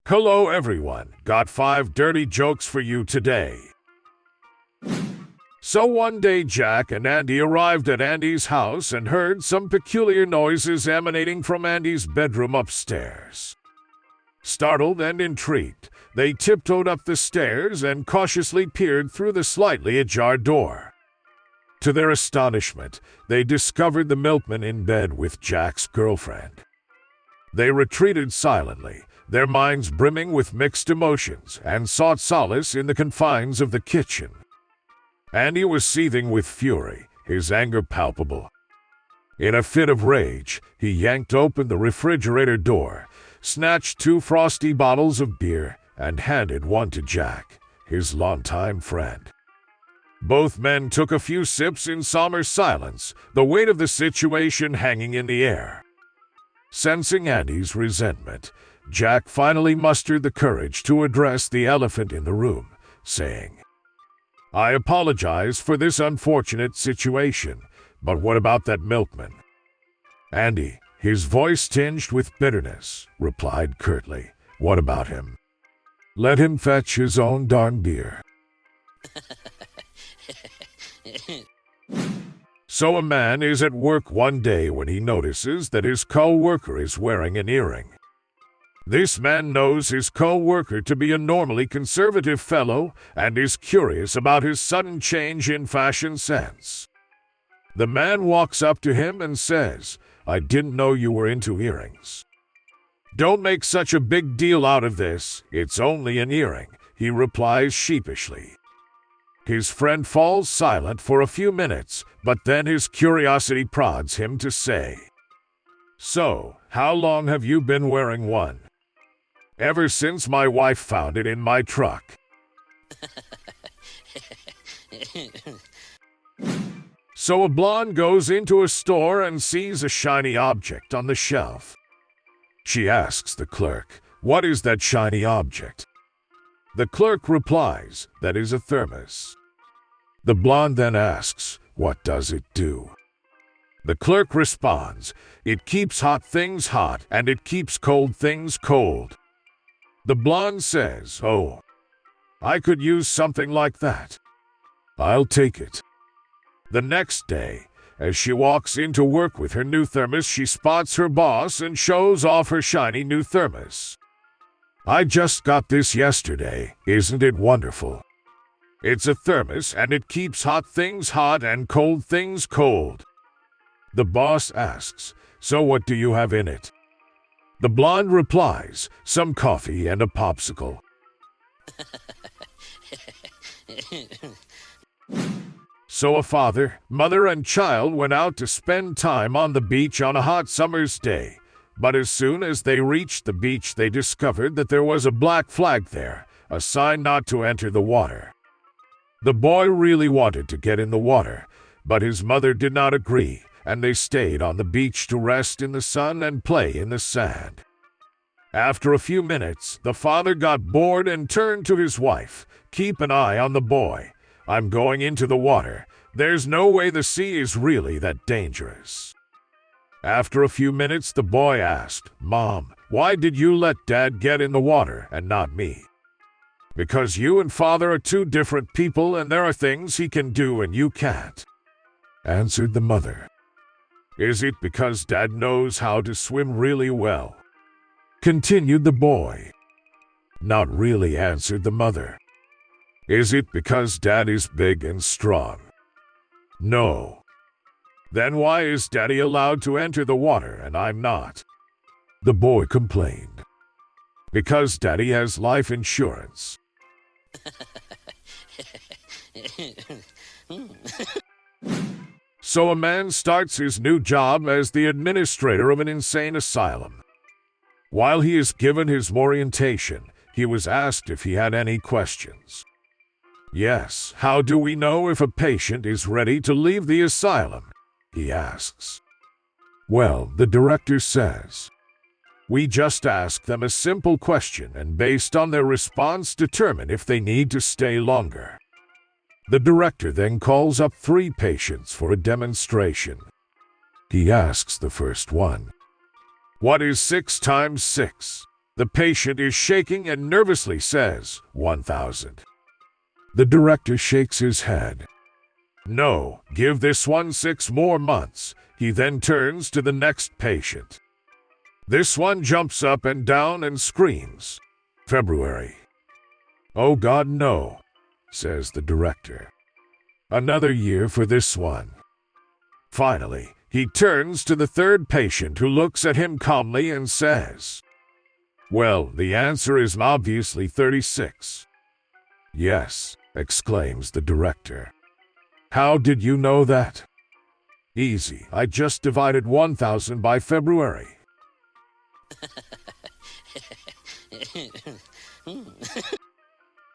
Hello everyone, got 5 dirty jokes for you today. So one day Jack and Andy arrived at Andy's house and heard some peculiar noises emanating from Andy's bedroom upstairs. Startled and intrigued, they tiptoed up the stairs and cautiously peered through the slightly ajar door. To their astonishment, they discovered the milkman in bed with Jack's girlfriend. They retreated silently, their minds brimming with mixed emotions, and sought solace in the confines of the kitchen. Andy was seething with fury, his anger palpable. In a fit of rage, he yanked open the refrigerator door, snatched 2 frosty bottles of beer, and handed one to Jack, his longtime friend. Both men took a few sips in somber silence, the weight of the situation hanging in the air. Sensing Andy's resentment, Jack finally mustered the courage to address the elephant in the room, saying, "I apologize for this unfortunate situation, but what about that milkman?" Andy, his voice tinged with bitterness, replied curtly, "What about him? Let him fetch his own darn beer." So a man is at work one day when he notices that his co-worker is wearing an earring. This man knows his co-worker to be a normally conservative fellow and is curious about his sudden change in fashion sense. The man walks up to him and says, "I didn't know you were into earrings." "Don't make such a big deal out of this, it's only an earring," he replies sheepishly. His friend falls silent for a few minutes, but then his curiosity prods him to say, "So, how long have you been wearing one?" "Ever since my wife found it in my truck." So a blonde goes into a store and sees a shiny object on the shelf. She asks the clerk, "What is that shiny object?" The clerk replies, "That is a thermos." The blonde then asks, "What does it do?" The clerk responds, "It keeps hot things hot and it keeps cold things cold." The blonde says, "Oh, I could use something like that. I'll take it." The next day, as she walks into work with her new thermos, she spots her boss and shows off her shiny new thermos. "I just got this yesterday, isn't it wonderful? It's a thermos and it keeps hot things hot and cold things cold." The boss asks, "So what do you have in it?" The blonde replies, "Some coffee and a popsicle." So a father, mother, and child went out to spend time on the beach on a hot summer's day. But as soon as they reached the beach, they discovered that there was a black flag there, a sign not to enter the water. The boy really wanted to get in the water, but his mother did not agree, and they stayed on the beach to rest in the sun and play in the sand. After a few minutes, the father got bored and turned to his wife, "Keep an eye on the boy. I'm going into the water. There's no way the sea is really that dangerous." After a few minutes, the boy asked, "Mom, why did you let Dad get in the water and not me?" "Because you and Father are 2 different people and there are things he can do and you can't," answered the mother. "Is it because Dad knows how to swim really well?" continued the boy. "Not really," answered the mother. "Is it because Dad is big and strong?" "No." "Then why is Daddy allowed to enter the water and I'm not?" the boy complained. "Because Daddy has life insurance." So a man starts his new job as the administrator of an insane asylum. While he is given his orientation, he was asked if he had any questions. "Yes, how do we know if a patient is ready to leave the asylum?" he asks. "Well," the director says, "we just ask them a simple question and based on their response determine if they need to stay longer." The director then calls up 3 patients for a demonstration. He asks the first one, "What is 6 times 6?" The patient is shaking and nervously says, 1,000. The director shakes his head. No, give this one 6 more months. He then turns to the next patient. This one jumps up and down and screams, February. Oh God, no, says the director. Another year for this one. Finally, he turns to the third patient who looks at him calmly and says, well, the answer is obviously 36. Yes, exclaims the director. How did you know that? Easy, I just divided 1,000 by February.